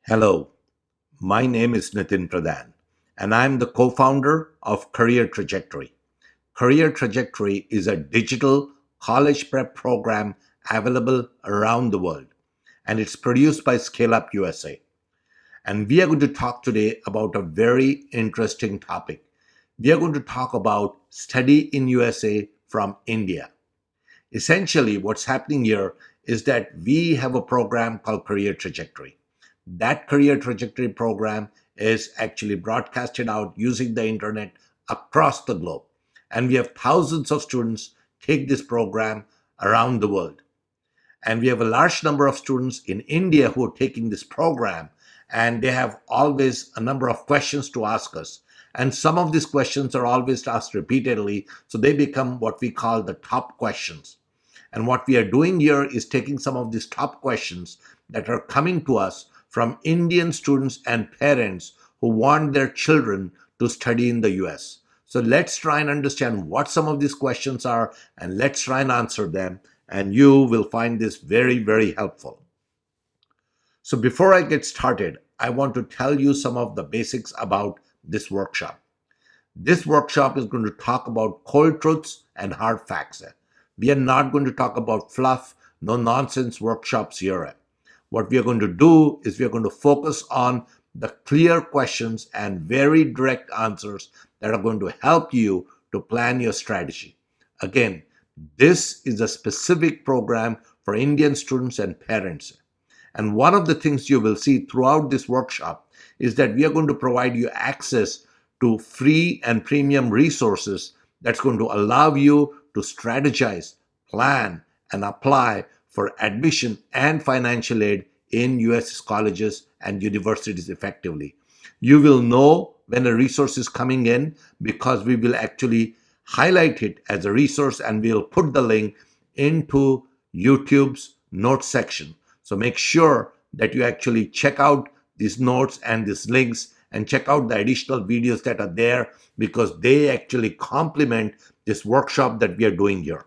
Hello, my name is Nitin Pradhan, and I'm the co founder of Career Trajectory. Career Trajectory is a digital college prep program available around the world, and it's produced by ScaleUp USA. And we are going to talk today about a very interesting topic. We are going to talk about study in USA from India. Essentially, what's happening here is that we have a program called Career Trajectory. That Career Trajectory program is actually broadcasted out using the internet across the globe. And we have thousands of students take this program around the world. And we have a large number of students in India who are taking this program, and they have always a number of questions to ask us. And some of these questions are always asked repeatedly, so they become what we call the top questions. And what we are doing here is taking some of these top questions that are coming to us from Indian students and parents who want their children to study in the US. So let's try and understand what some of these questions are, and let's try and answer them. And you will find this very, very helpful. So before I get started, I want to tell you some of the basics about this workshop. This workshop is going to talk about cold truths and hard facts. We are not going to talk about fluff, no nonsense workshops here. What we are going to do is we are going to focus on the clear questions and very direct answers that are going to help you to plan your strategy. Again, this is a specific program for Indian students and parents. And one of the things you will see throughout this workshop is that we are going to provide you access to free and premium resources that's going to allow you to strategize, plan, and apply for admission and financial aid in US colleges and universities effectively. You will know when a resource is coming in because we will actually highlight it as a resource and we'll put the link into YouTube's notes section. So make sure that you actually check out these notes and these links and check out the additional videos that are there because they actually complement this workshop that we are doing here.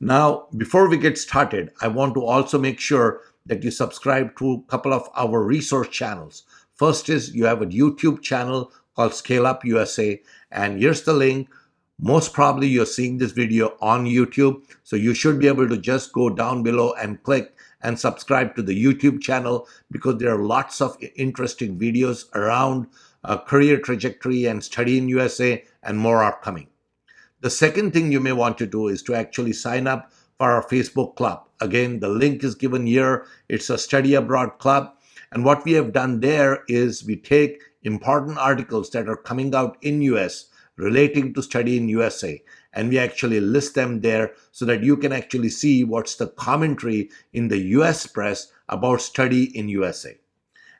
Now, before we get started, I want to also make sure that you subscribe to a couple of our resource channels. First is you have a YouTube channel called ScaleUp USA, and here's the link. Most probably you're seeing this video on YouTube, so you should be able to just go down below and click and subscribe to the YouTube channel because there are lots of interesting videos around career trajectory and study in USA, and more are coming. The second thing you may want to do is to actually sign up for our Facebook club. Again, the link is given here. It's a study abroad club. And what we have done there is we take important articles that are coming out in US relating to study in USA, and we actually list them there so that you can actually see what's the commentary in the US press about study in USA.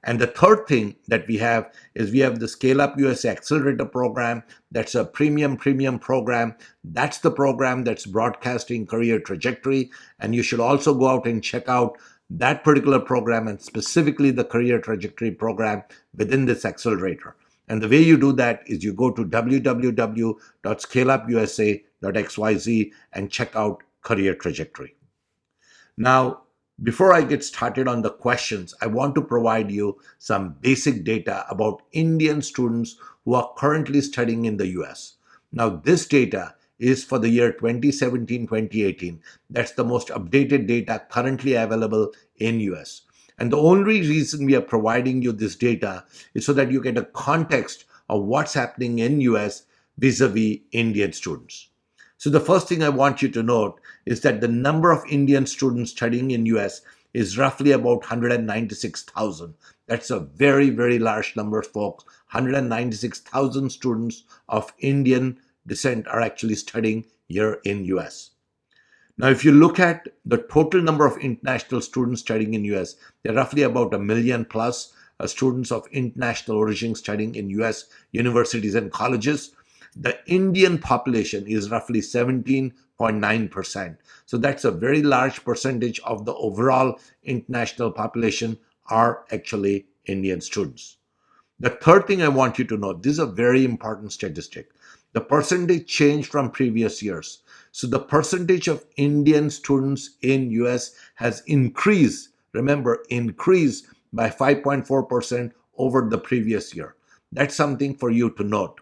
And the third thing that we have is we have the ScaleUp USA Accelerator program. That's a premium program. That's the program that's broadcasting Career Trajectory. And you should also go out and check out that particular program and specifically the Career Trajectory program within this accelerator. And the way you do that is you go to www.scaleupusa.xyz and check out Career Trajectory. Now, before I get started on the questions, I want to provide you some basic data about Indian students who are currently studying in the US. Now, this data is for the year 2017-2018. That's the most updated data currently available in US. And the only reason we are providing you this data is so that you get a context of what's happening in US vis-a-vis Indian students. So the first thing I want you to note is that the number of Indian students studying in US is roughly about 196,000. That's a very, very large number, folks. 196,000 students of Indian descent are actually studying here in US. Now, if you look at the total number of international students studying in US, there are roughly about 1 million plus students of international origin studying in US universities and colleges. The Indian population is roughly 17.9%. So that's a very large percentage of the overall international population are actually Indian students. The third thing I want you to know, this is a very important statistic. The percentage changed from previous years. So the percentage of Indian students in US has increased, remember, increased by 5.4% over the previous year. That's something for you to note.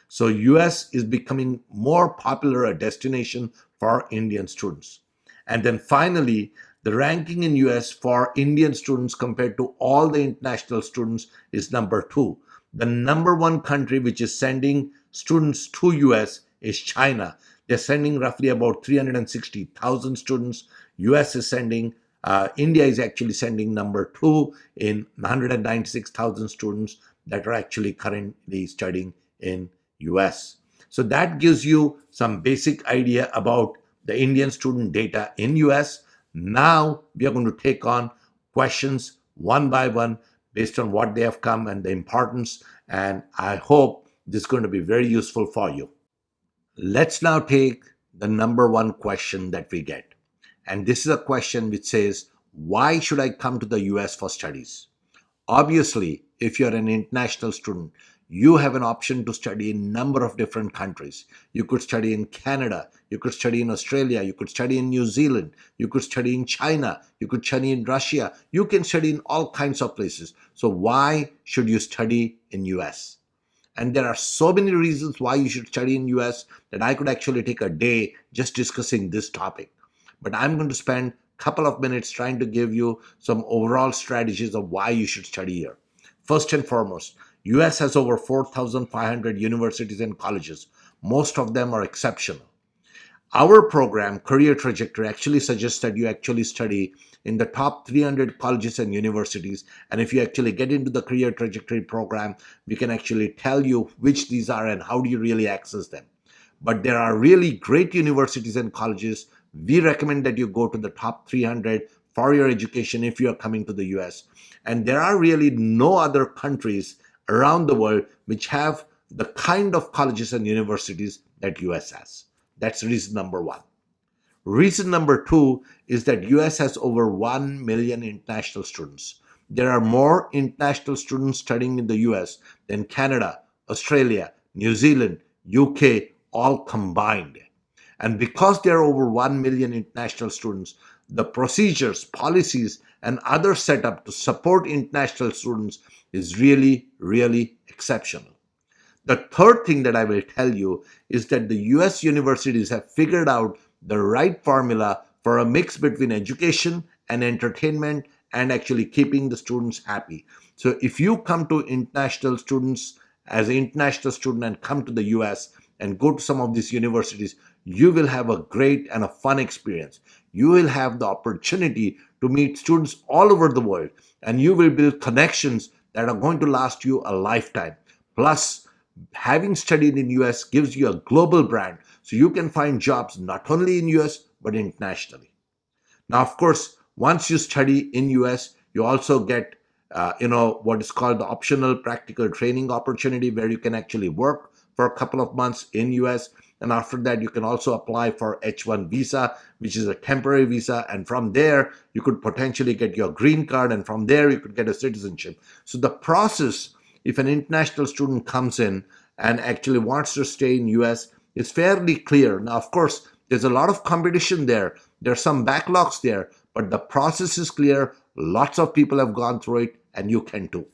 So US is becoming more popular a destination for Indian students. And then finally, the ranking in US for Indian students compared to all the international students is number 2. The number 1 country which is sending students to US is China. They're sending roughly about 360,000 students. US is sending India is actually sending number 2 in 196,000 students that are actually currently studying in US. So that gives you some basic idea about the Indian student data in US. Now we are going to take on questions one by one based on what they have come and the importance, and I hope this is going to be very useful for you. Let's now take the number 1 question that we get. And this is a question which says, why should I come to the US for studies? Obviously, if you're an international student, you have an option to study in a number of different countries. You could study in Canada, you could study in Australia, you could study in New Zealand, you could study in China, you could study in Russia, you can study in all kinds of places. So why should you study in US? And there are so many reasons why you should study in US that I could actually take a day just discussing this topic. But I'm going to spend a couple of minutes trying to give you some overall strategies of why you should study here. First and foremost, US has over 4,500 universities and colleges. Most of them are exceptional. Our program, Career Trajectory, actually suggests that you actually study in the top 300 colleges and universities. And if you actually get into the Career Trajectory program, we can actually tell you which these are and how do you really access them. But there are really great universities and colleges. We recommend that you go to the top 300 for your education if you are coming to the US. And there are really no other countries around the world which have the kind of colleges and universities that US has. That's reason number 1. Reason number 2 is that US has over 1 million international students. There are more international students studying in the US than Canada, Australia, New Zealand, UK, all combined. And because there are over 1 million international students, the procedures, policies, and other setup to support international students is really, really exceptional. The third thing that I will tell you is that the US universities have figured out the right formula for a mix between education and entertainment and actually keeping the students happy. So if you come to international students as an international student and come to the US and go to some of these universities, you will have a great and a fun experience. You will have the opportunity to meet students all over the world, and you will build connections that are going to last you a lifetime. Plus, having studied in US gives you a global brand, so you can find jobs not only in US but internationally. Now, of course, once you study in US, you also get what is called the optional practical training opportunity, where you can actually work for a couple of months in US. And after that, you can also apply for H-1 visa, which is a temporary visa. And from there, you could potentially get your green card. And from there, you could get a citizenship. So the process, if an international student comes in and actually wants to stay in US, is fairly clear. Now, of course, there's a lot of competition there. There's some backlogs there, but the process is clear. Lots of people have gone through it, and you can too.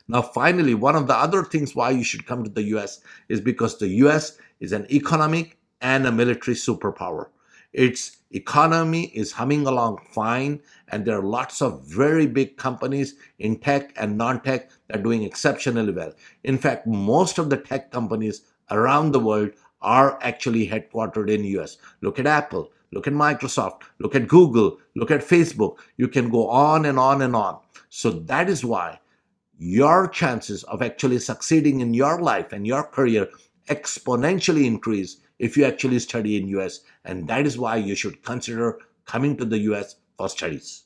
Now, finally, one of the other things why you should come to the US is because the US is an economic and a military superpower. Its economy is humming along fine, and there are lots of very big companies in tech and non-tech that are doing exceptionally well. In fact, most of the tech companies around the world are actually headquartered in US. Look at Apple, look at Microsoft, look at Google, look at Facebook. You can go on and on and on. So that is why your chances of actually succeeding in your life and your career exponentially increase if you actually study in US, and that is why you should consider coming to the US for studies.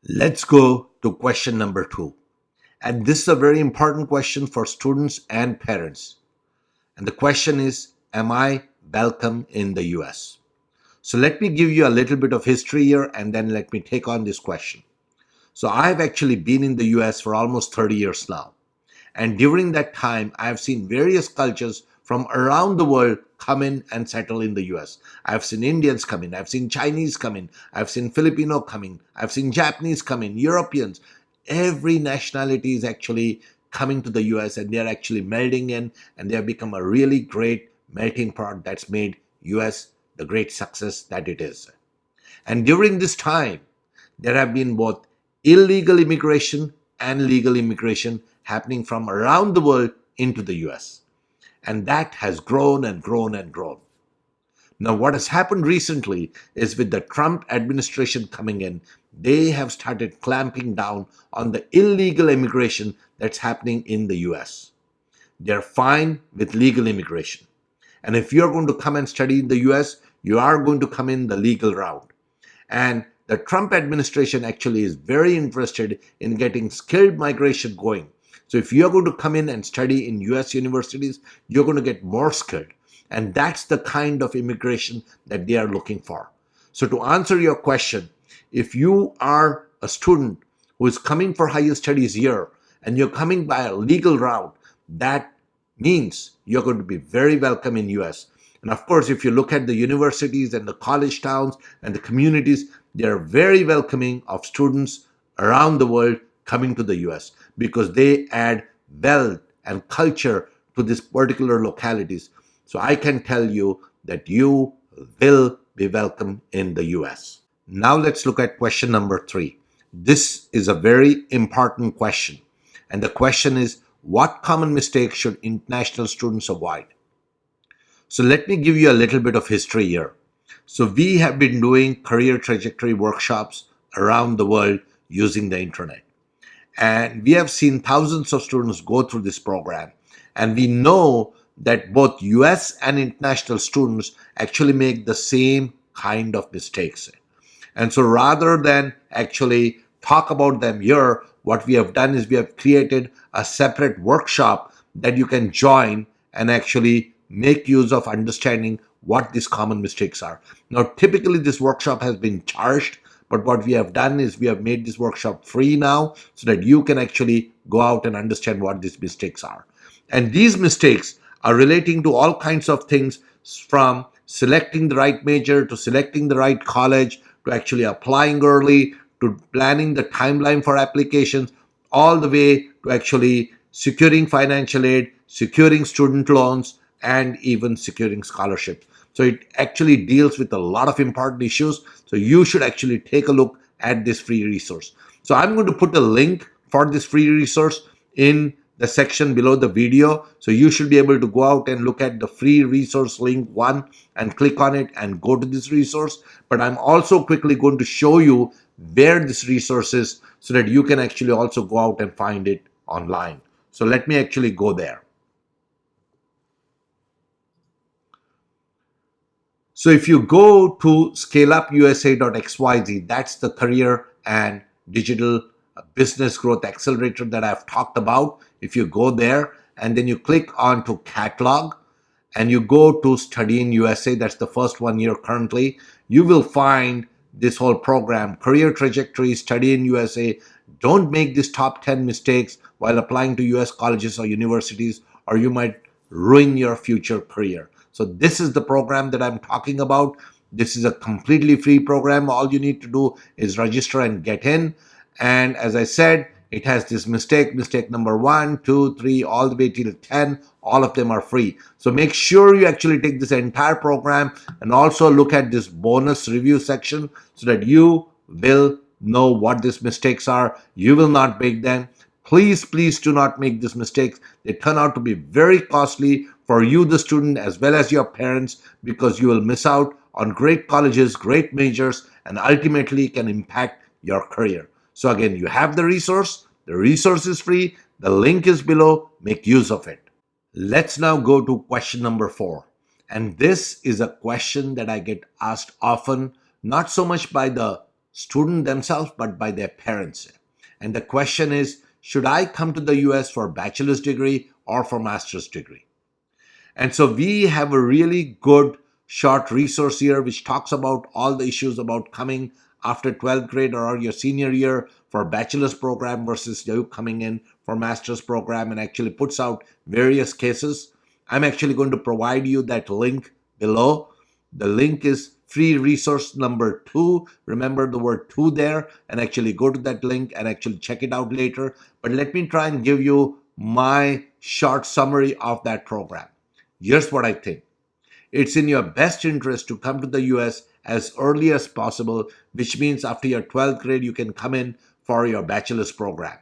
Let's go to question number 2. And this is a very important question for students and parents. And the question is, am I welcome in the US? So let me give you a little bit of history here, and then let me take on this question. So I've actually been in the US for almost 30 years now. And during that time, I've seen various cultures from around the world come in and settle in the US. I've seen Indians come in, I've seen Chinese come in, I've seen Filipino come in, I've seen Japanese come in, Europeans, every nationality is actually coming to the US, and they're actually melding in, and they have become a really great melting pot that's made US the great success that it is. And during this time, there have been both illegal immigration and legal immigration happening from around the world into the US. And that has grown and grown and grown. Now, what has happened recently is with the Trump administration coming in, they have started clamping down on the illegal immigration that's happening in the US. They're fine with legal immigration. And if you're going to come and study in the US, you are going to come in the legal route. And the Trump administration actually is very interested in getting skilled migration going. So if you're going to come in and study in US universities, you're going to get more skilled. And that's the kind of immigration that they are looking for. So to answer your question, if you are a student who is coming for higher studies here and you're coming by a legal route, that means you're going to be very welcome in US. And of course, if you look at the universities and the college towns and the communities, they are very welcoming of students around the world coming to the US because they add wealth and culture to these particular localities. So I can tell you that you will be welcome in the US. Now let's look at question number 3. This is a very important question. And the question is, what common mistakes should international students avoid? So let me give you a little bit of history here. So we have been doing career trajectory workshops around the world using the internet. And we have seen thousands of students go through this program. And we know that both US and international students actually make the same kind of mistakes. And so rather than actually talk about them here, what we have done is we have created a separate workshop that you can join and actually make use of understanding what these common mistakes are. Now, typically this workshop has been charged, but what we have done is we have made this workshop free now so that you can actually go out and understand what these mistakes are. And these mistakes are relating to all kinds of things, from selecting the right major to selecting the right college to actually applying early to planning the timeline for applications, all the way to actually securing financial aid, securing student loans, and even securing scholarships. So it actually deals with a lot of important issues. So you should actually take a look at this free resource. So I'm going to put a link for this free resource in the section below the video. So you should be able to go out and look at the free resource link 1 and click on it and go to this resource. But I'm also quickly going to show you where this resource is so that you can actually also go out and find it online. So let me actually go there. So if you go to scaleupusa.xyz, that's the career and digital business growth accelerator that I've talked about. If you go there and then you click on to catalog and you go to study in USA, that's the first one here currently, you will find this whole program, career trajectory, study in USA. Don't make these top 10 mistakes while applying to US colleges or universities, or you might ruin your future career. So this is the program that I'm talking about. This is a completely free program. All you need to do is register and get in. And as I said, it has this mistake number 1, 2, 3, all the way till 10. All of them are free. So make sure you actually take this entire program and also look at this bonus review section so that you will know what these mistakes are. You will not make them. Please do not make these mistakes. They turn out to be very costly for you, the student, as well as your parents, because you will miss out on great colleges, great majors, and ultimately can impact your career. So again, you have the resource is free, the link is below, make use of it. Let's now go to question number 4. And this is a question that I get asked often, not so much by the student themselves, but by their parents. And the question is, should I come to the US for a bachelor's degree or for master's degree? And so we have a really good short resource here which talks about all the issues about coming after 12th grade or your senior year for bachelor's program versus you coming in for master's program, and actually puts out various cases. I'm actually going to provide you that link below. The link is free resource number 2. Remember the word 2 there, and actually go to that link and actually check it out later. But let me try and give you my short summary of that program. Here's what I think. It's in your best interest to come to the US as early as possible, which means after your 12th grade, you can come in for your bachelor's program.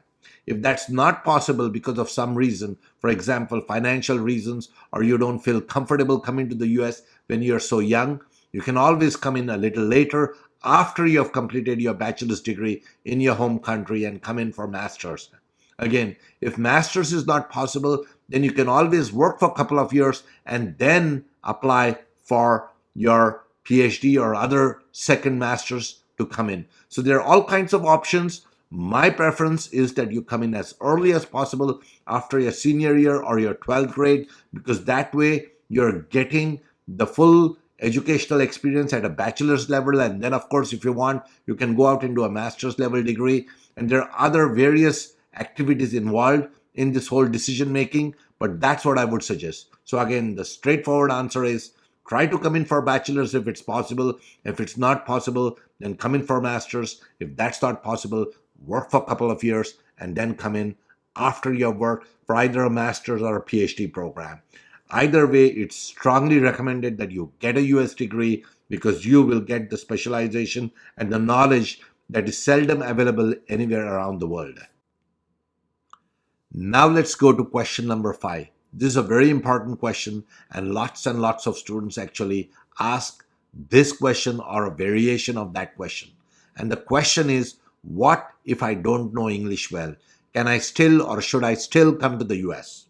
If that's not possible because of some reason, for example, financial reasons, or you don't feel comfortable coming to the US when you're so young, you can always come in a little later after you have completed your bachelor's degree in your home country and come in for master's. Again, if master's is not possible, then you can always work for a couple of years and then apply for your Ph.D. or other second master's to come in. So there are all kinds of options. My preference is that you come in as early as possible after your senior year or your 12th grade, because that way you're getting the full educational experience at a bachelor's level. And then, of course, if you want, you can go out into a master's level degree. And there are other various activities involved in this whole decision making, but that's what I would suggest. So again, the straightforward answer is try to come in for bachelor's if it's possible. If it's not possible, then come in for master's. If that's not possible, work for a couple of years and then come in after your work for either a master's or a PhD program. Either way, it's strongly recommended that you get a US degree, because you will get the specialization and the knowledge that is seldom available anywhere around the world. Now let's go to question number 5. This is a very important question, and lots of students actually ask this question or a variation of that question. And the question is, what if I don't know English well? Can I still, or should I still come to the US?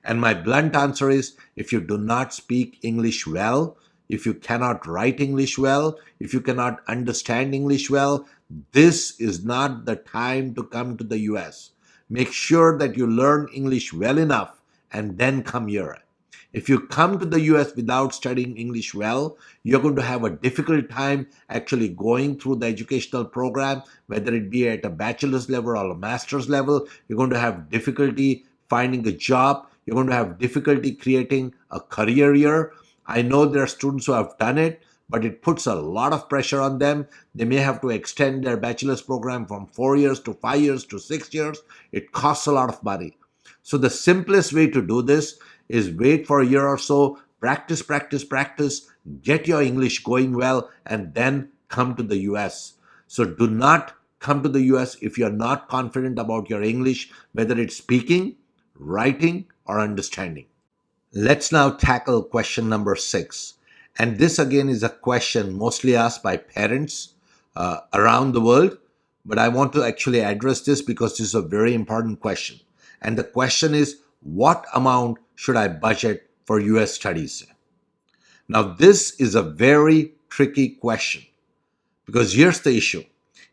And my blunt answer is, if you do not speak English well, if you cannot write English well, if you cannot understand English well, this is not the time to come to the US. Make sure that you learn English well enough and then come here. If you come to the US without studying English well, you're going to have a difficult time actually going through the educational program, whether it be at a bachelor's level or a master's level. You're going to have difficulty finding a job. You're going to have difficulty creating a career here. I know there are students who have done it, but it puts a lot of pressure on them. They may have to extend their bachelor's program from 4 years to 5 years to 6 years. It costs a lot of money. So the simplest way to do this is wait for a year or so, practice, get your English going well, and then come to the US. So do not come to the US if you're not confident about your English, whether it's speaking, writing, or understanding. Let's now tackle question number 6. And this again is a question mostly asked by parents around the world, but I want to actually address this because this is a very important question. And the question is, what amount should I budget for US studies? Now, this is a very tricky question, because here's the issue.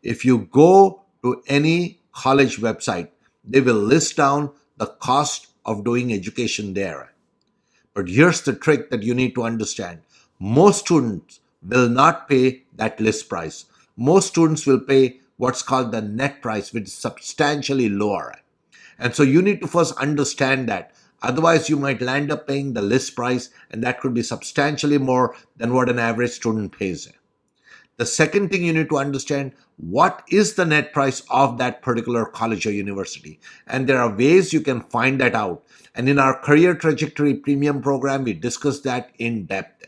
If you go to any college website, they will list down the cost of doing education there. But here's the trick that you need to understand. Most students will not pay that list price. Most students will pay what's called the net price, which is substantially lower. And so you need to first understand that. Otherwise, you might land up paying the list price, and that could be substantially more than what an average student pays. The second thing you need to understand, what is the net price of that particular college or university? And there are ways you can find that out. And in our Career Trajectory Premium program, we discuss that in depth.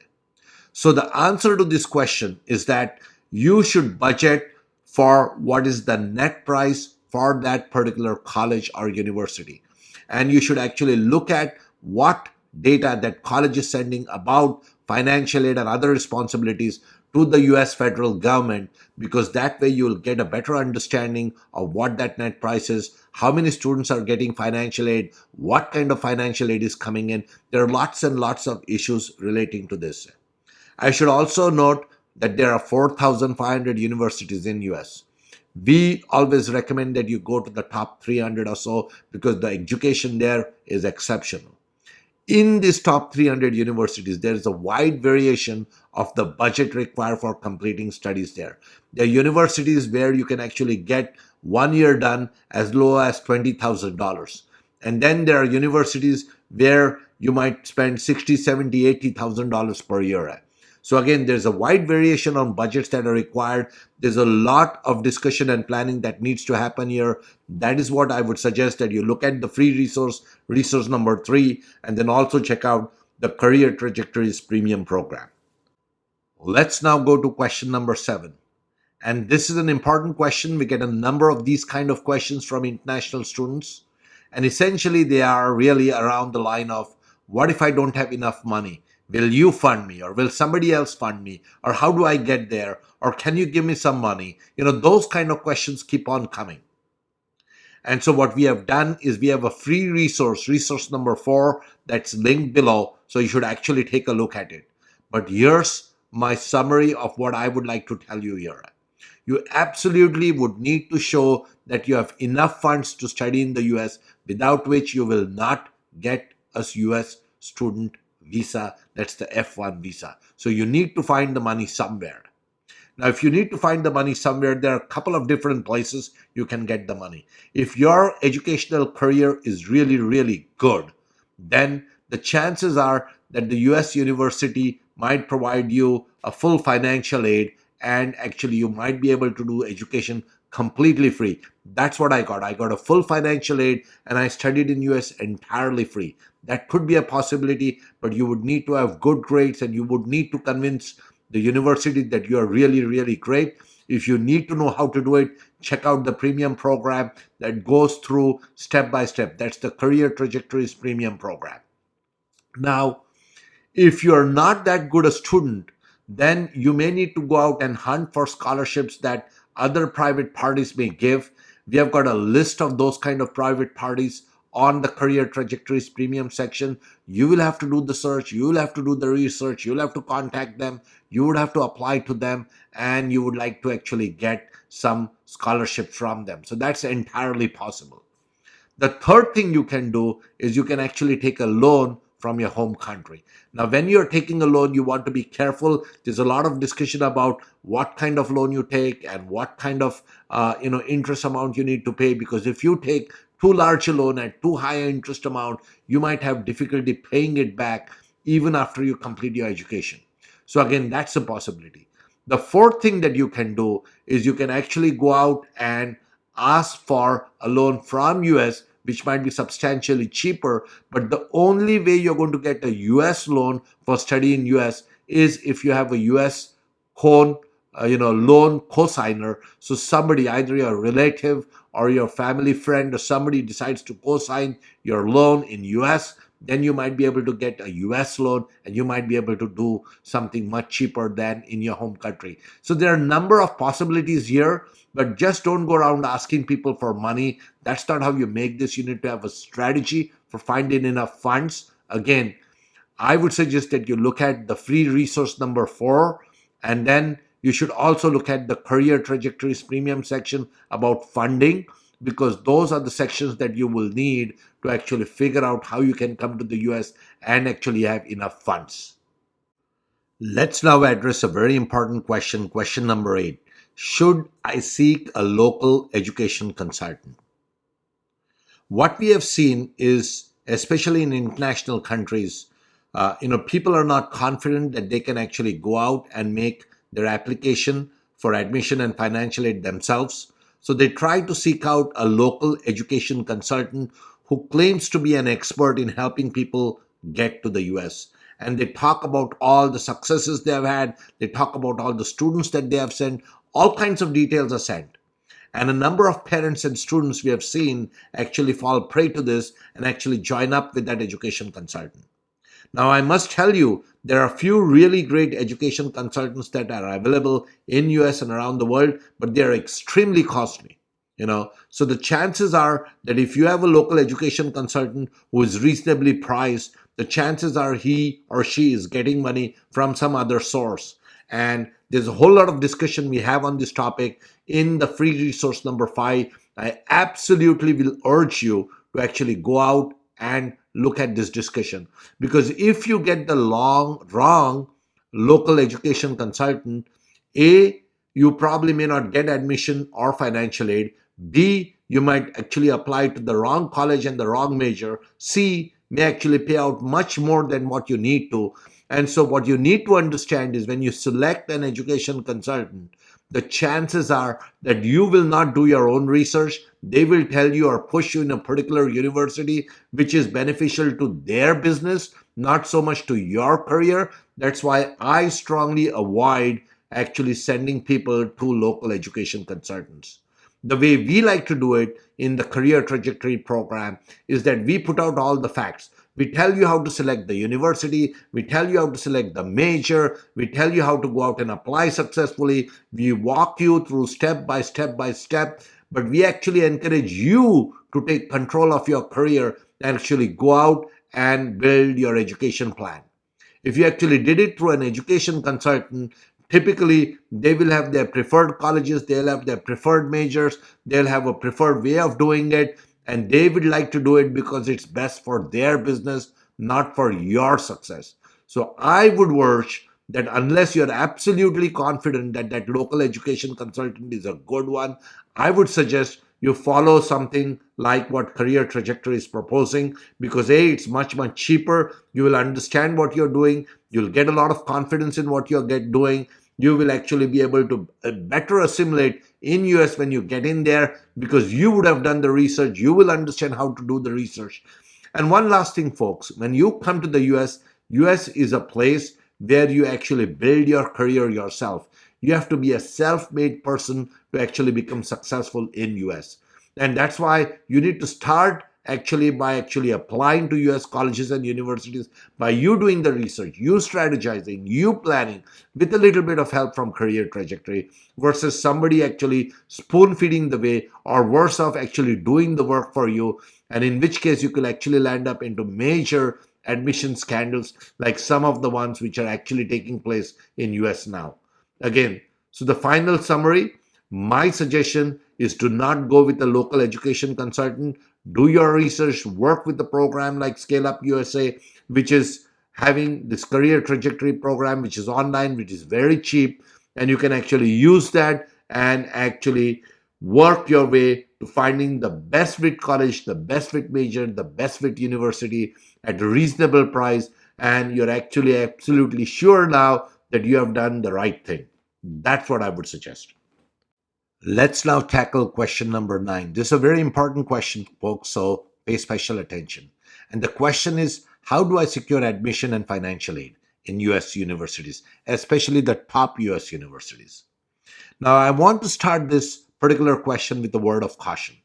So the answer to this question is that you should budget for what is the net price for that particular college or university. And you should actually look at what data that college is sending about financial aid and other responsibilities to the US federal government, because that way you'll get a better understanding of what that net price is, how many students are getting financial aid, what kind of financial aid is coming in. There are lots and lots of issues relating to this. I should also note that there are 4,500 universities in US. We always recommend that you go to the top 300 or so, because the education there is exceptional. In these top 300 universities, there is a wide variation of the budget required for completing studies there. There are universities where you can actually get 1 year done as low as $20,000. And then there are universities where you might spend $60,000, $70,000, $80,000 per year. So again, there's a wide variation on budgets that are required. There's a lot of discussion and planning that needs to happen here. That is what I would suggest, that you look at the free resource number 3, and then also check out the Career Trajectories Premium Program. Let's now go to question number 7. And this is an important question. We get a number of these kind of questions from international students. And essentially, they are really around the line of, what if I don't have enough money? Will you fund me, or will somebody else fund me? Or how do I get there? Or can you give me some money? Those kind of questions keep on coming. And so what we have done is we have a free resource number 4, that's linked below. So you should actually take a look at it. But here's my summary of what I would like to tell you here. You absolutely would need to show that you have enough funds to study in the US, without which you will not get a US student visa. That's the F1 visa. So you need to find the money somewhere. Now, if you need to find the money somewhere, there are a couple of different places you can get the money. If your educational career is really, really good, then the chances are that the US university might provide you a full financial aid, and actually you might be able to do education completely free. That's what I got. I got a full financial aid, and I studied in US entirely free. That could be a possibility, but you would need to have good grades, and you would need to convince the university that you are really, really great. If you need to know how to do it, check out the premium program that goes through step by step. That's the Career Trajectories Premium Program. Now, if you're not that good a student, then you may need to go out and hunt for scholarships that other private parties may give. We have got a list of those kind of private parties on the Career Trajectories Premium section. You will have to do the search, you will have to do the research, you will have to contact them, you would have to apply to them, and you would like to actually get some scholarship from them. So that's entirely possible. The third thing you can do is you can actually take a loan from your home country. Now, when you're taking a loan, you want to be careful. There's a lot of discussion about what kind of loan you take and what kind of interest amount you need to pay, because if you take too large a loan at too high an interest amount, you might have difficulty paying it back even after you complete your education. So again, that's a possibility. The fourth thing that you can do is you can actually go out and ask for a loan from US, which might be substantially cheaper. But the only way you're going to get a US loan for study in US is if you have a US loan cosigner. So somebody, either your relative or your family friend or somebody, decides to cosign your loan in US, then you might be able to get a US loan, and you might be able to do something much cheaper than in your home country. So there are a number of possibilities here, but just don't go around asking people for money. That's not how you make this. You need to have a strategy for finding enough funds. Again, I would suggest that you look at the free resource number 4, and then you should also look at the Career Trajectories Premium section about funding, because those are the sections that you will need to actually figure out how you can come to the US and actually have enough funds. Let's now address a very important question, question number 8. Should I seek a local education consultant? What we have seen is, especially in international countries, people are not confident that they can actually go out and make their application for admission and financial aid themselves. So they try to seek out a local education consultant who claims to be an expert in helping people get to the US. And they talk about all the successes they have had. They talk about all the students that they have sent. All kinds of details are sent. And a number of parents and students we have seen actually fall prey to this and actually join up with that education consultant. Now, I must tell you, there are a few really great education consultants that are available in US and around the world, but they are extremely costly. So the chances are that if you have a local education consultant who is reasonably priced, the chances are he or she is getting money from some other source. And there's a whole lot of discussion we have on this topic in the free resource number 5. I absolutely will urge you to actually go out and look at this discussion, because if you get the wrong local education consultant, A, you probably may not get admission or financial aid. B, you might actually apply to the wrong college and the wrong major. C, may actually pay out much more than what you need to. And so what you need to understand is when you select an education consultant, the chances are that you will not do your own research. They will tell you or push you in a particular university which is beneficial to their business, not so much to your career. That's why I strongly avoid actually sending people to local education consultants. The way we like to do it in the career trajectory program is that we put out all the facts. We tell you how to select the university, we tell you how to select the major, we tell you how to go out and apply successfully. We walk you through step by step by step, but we actually encourage you to take control of your career and actually go out and build your education plan. If you actually did it through an education consultant, typically they will have their preferred colleges, they'll have their preferred majors, they'll have a preferred way of doing it, and they would like to do it because it's best for their business, not for your success. So I would urge that unless you're absolutely confident that that local education consultant is a good one, I would suggest you follow something like what Career Trajectory is proposing, because A, it's much, much cheaper. You will understand what you're doing. You'll get a lot of confidence in what you're doing. You will actually be able to better assimilate in US when you get in there, because you would have done the research. You will understand how to do the research. And one last thing, folks, when you come to the US is a place where you actually build your career yourself. You have to be a self-made person to actually become successful in US. And that's why you need to start actually by actually applying to US colleges and universities, by you doing the research, you strategizing, you planning with a little bit of help from Career Trajectory, versus somebody actually spoon feeding the way, or worse off, actually doing the work for you. And in which case you could actually land up into major admission scandals like some of the ones which are actually taking place in US now. Again, so the final summary, my suggestion is to not go with a local education consultant. Do your research, work with the program like ScaleUp USA, which is having this career trajectory program, which is online, which is very cheap, and you can actually use that and actually work your way to finding the best fit college, the best fit major, the best fit university at a reasonable price, and you're actually absolutely sure now that you have done the right thing. That's what I would suggest. Let's now tackle question number 9. This is a very important question, folks, so pay special attention. And the question is, how do I secure admission and financial aid in US universities, especially the top US universities? Now, I want to start this particular question with a word of caution.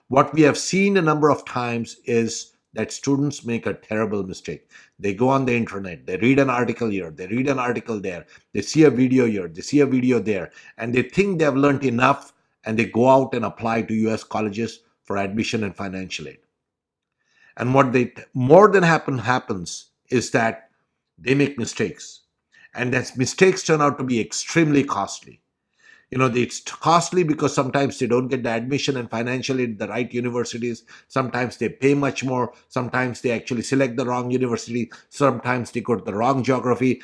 What we have seen a number of times is that students make a terrible mistake. They go on the internet, they read an article here, they read an article there, they see a video here, they see a video there, and they think they have learned enough, and they go out and apply to US colleges for admission and financial aid. And what they more than happens is that they make mistakes. And those mistakes turn out to be extremely costly. It's costly because sometimes they don't get the admission and financial aid at the right universities. Sometimes they pay much more. Sometimes they actually select the wrong university. Sometimes they go to the wrong geography.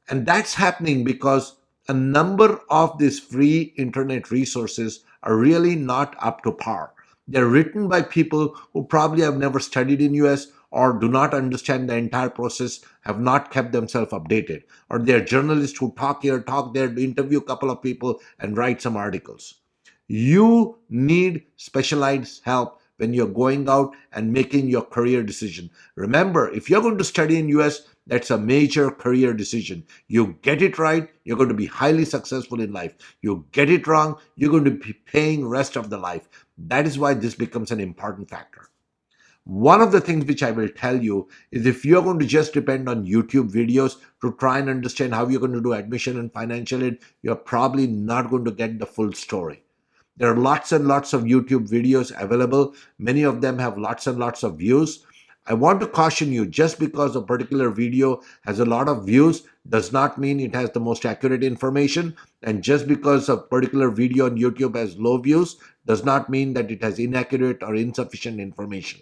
And that's happening because a number of these free internet resources are really not up to par. They're written by people who probably have never studied in US, or do not understand the entire process, have not kept themselves updated, or they're journalists who talk here, talk there, interview a couple of people and write some articles. You need specialized help when you're going out and making your career decision. Remember, if you're going to study in US, that's a major career decision. You get it right, you're going to be highly successful in life. You get it wrong, you're going to be paying rest of the life. That is why this becomes an important factor. One of the things which I will tell you is, if you're going to just depend on YouTube videos to try and understand how you're going to do admission and financial aid, you're probably not going to get the full story. There are lots and lots of YouTube videos available. Many of them have lots and lots of views. I want to caution you, just because a particular video has a lot of views does not mean it has the most accurate information. And just because a particular video on YouTube has low views does not mean that it has inaccurate or insufficient information.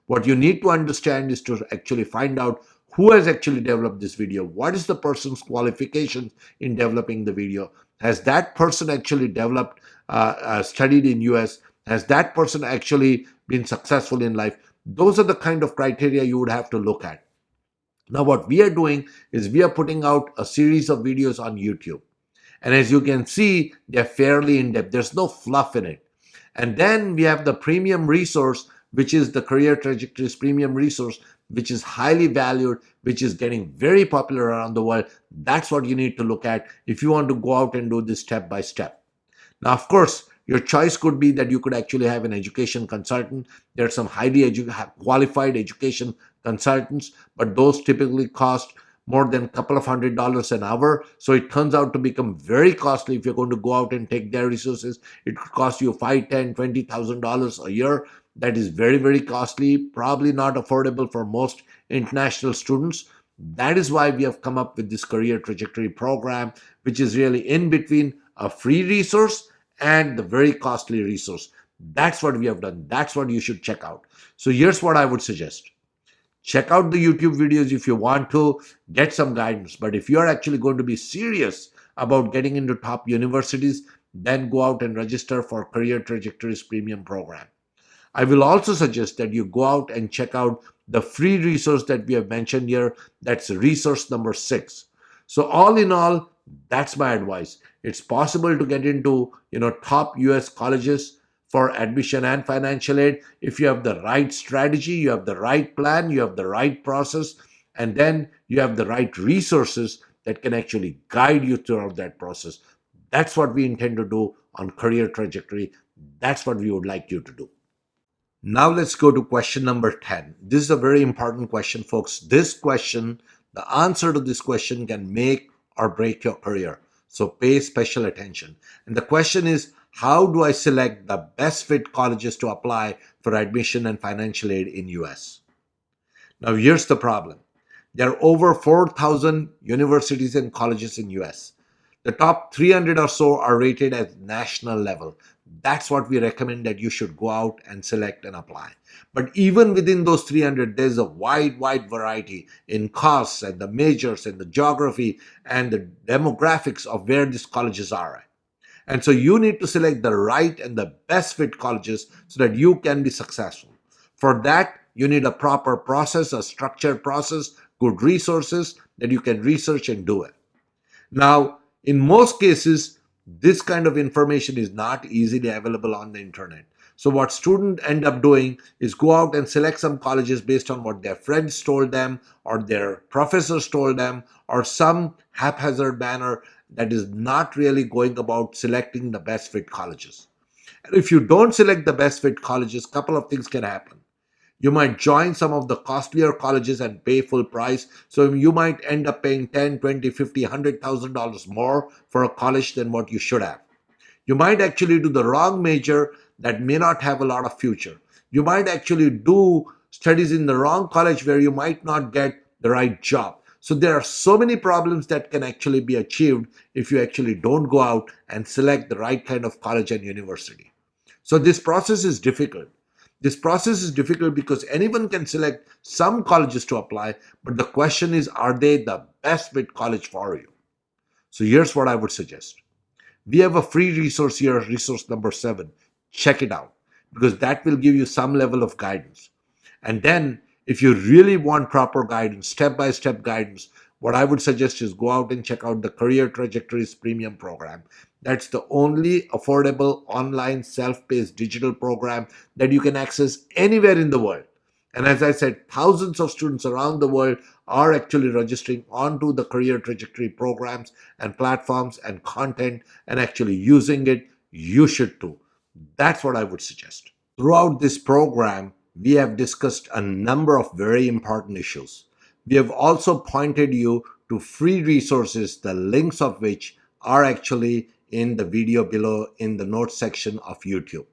What you need to understand is to actually find out who has actually developed this video. What is the person's qualifications in developing the video? Has that person actually developed, studied in US? Has that person actually been successful in life? Those are the kind of criteria you would have to look at. Now, what we are doing is we are putting out a series of videos on YouTube. And as you can see, they're fairly in depth. There's no fluff in it. And then we have the premium resource, which is the Career Trajectories premium resource, which is highly valued, which is getting very popular around the world. That's what you need to look at if you want to go out and do this step by step. Now, of course, your choice could be that you could actually have an education consultant. There are some highly qualified education consultants, but those typically cost more than a couple of $100 an hour. So it turns out to become very costly if you're going to go out and take their resources. It could cost you $5, $10, $20,000 a year. That is very, very costly, probably not affordable for most international students. That is why we have come up with this career trajectory program, which is really in between a free resource and the very costly resource. That's what we have done. That's what you should check out. So here's what I would suggest. Check out the YouTube videos if you want to get some guidance. But if you're actually going to be serious about getting into top universities, then go out and register for Career Trajectories Premium Program. I will also suggest that you go out and check out the free resource that we have mentioned here. That's resource number 6. So all in all, that's my advice. It's possible to get into top US colleges for admission and financial aid if you have the right strategy, you have the right plan, you have the right process, and then you have the right resources that can actually guide you throughout that process. That's what we intend to do on Career Trajectory. That's what we would like you to do. Now let's go to question number 10. This is a very important question, folks. This question, the answer to this question can make or break your career. So pay special attention. And the question is, how do I select the best fit colleges to apply for admission and financial aid in US? Now here's the problem. There are over 4,000 universities and colleges in US. The top 300 or so are rated at national level. That's what we recommend that you should go out and select and apply. But even within those 300, there's a wide variety in costs and the majors and the geography and the demographics of where these colleges are at. And so you need to select the right and the best fit colleges so that you can be successful. For that, you need a proper process, a structured process, good resources that you can research and do it. Now, in most cases, this kind of information is not easily available on the internet. So what students end up doing is go out and select some colleges based on what their friends told them or their professors told them or some haphazard manner that is not really going about selecting the best fit colleges. And if you don't select the best fit colleges, a couple of things can happen. You might join some of the costlier colleges and pay full price. So you might end up paying $10, $20, $50, $100,000 more for a college than what you should have. You might actually do the wrong major that may not have a lot of future. You might actually do studies in the wrong college where you might not get the right job. So there are so many problems that can actually be achieved if you actually don't go out and select the right kind of college and university. So this process is difficult. This process is difficult because anyone can select some colleges to apply, but the question is, are they the best fit college for you? So here's what I would suggest. We have a free resource here, resource number 7. Check it out because that will give you some level of guidance. And then if you really want proper guidance, step-by-step guidance, what I would suggest is go out and check out the Career Trajectories Premium Program. That's the only affordable online self-paced digital program that you can access anywhere in the world. And as I said, thousands of students around the world are actually registering onto the Career Trajectory programs and platforms and content and actually using it. You should too. That's what I would suggest. Throughout this program, we have discussed a number of very important issues. We have also pointed you to free resources, the links of which are actually in the video below in the notes section of YouTube.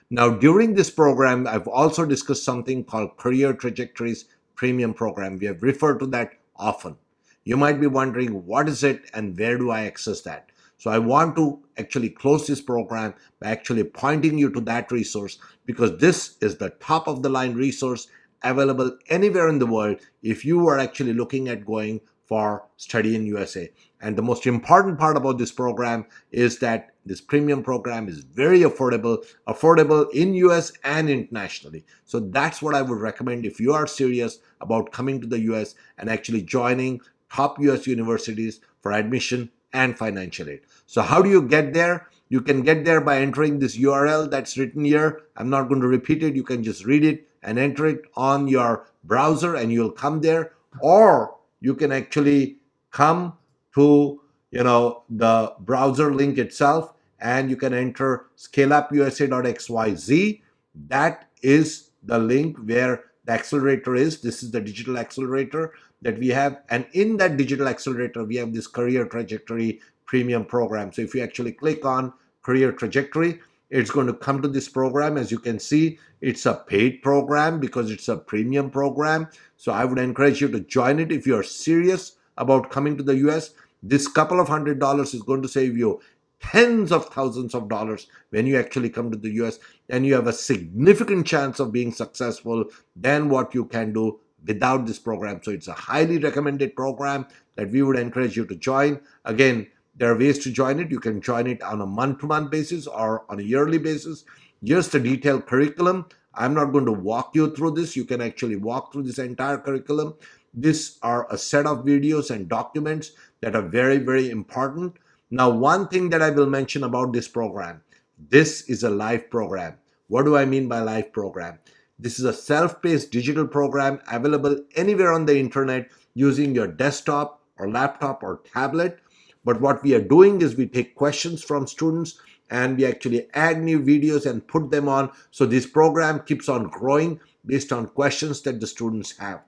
Now, during this program, I've also discussed something called Career Trajectories Premium Program. We have referred to that often. You might be wondering, what is it and where do I access that? So I want to actually close this program by actually pointing you to that resource because this is the top of the line resource available anywhere in the world if you are actually looking at going for study in USA. And the most important part about this program is that this premium program is very affordable in US and internationally. So that's what I would recommend if you are serious about coming to the US and actually joining top US universities for admission and financial aid. So how do you get there? You can get there by entering this URL that's written here. I'm not going to repeat it. You can just read it and enter it on your browser and you'll come there. Or you can actually come to the browser link itself and you can enter scaleupusa.xyz. That is the link where the accelerator is. This is the digital accelerator that we have, and in that digital accelerator we have this career trajectory premium program. So if you actually click on career trajectory, it's going to come to this program. As you can see, it's a paid program because it's a premium program. So I would encourage you to join it if you're serious about coming to the US. This couple of $100 is going to save you tens of thousands of dollars when you actually come to the US, and you have a significant chance of being successful than what you can do without this program. So it's a highly recommended program that we would encourage you to join. Again, there are ways to join it. You can join it on a month-to-month basis or on a yearly basis. Here's the detailed curriculum. I'm not going to walk you through this. You can actually walk through this entire curriculum. These are a set of videos and documents that are very, very important. Now, one thing that I will mention about this program, this is a live program. What do I mean by live program? This is a self-paced digital program available anywhere on the internet using your desktop or laptop or tablet. But what we are doing is we take questions from students and we actually add new videos and put them on. So this program keeps on growing based on questions that the students have.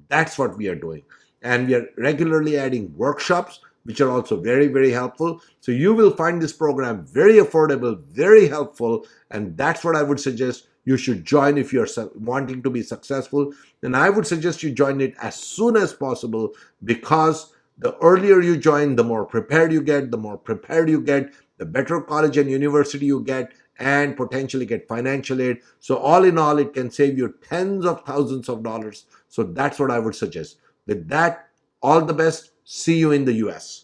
That's what we are doing. And we are regularly adding workshops, which are also very, very helpful. So you will find this program very affordable, very helpful, and that's what I would suggest you should join if you're wanting to be successful. Then I would suggest you join it as soon as possible, because the earlier you join, the more prepared you get. The more prepared you get, the better college and university you get, and potentially get financial aid. So all in all, it can save you tens of thousands of dollars. So that's what I would suggest. With that, all the best. See you in the US.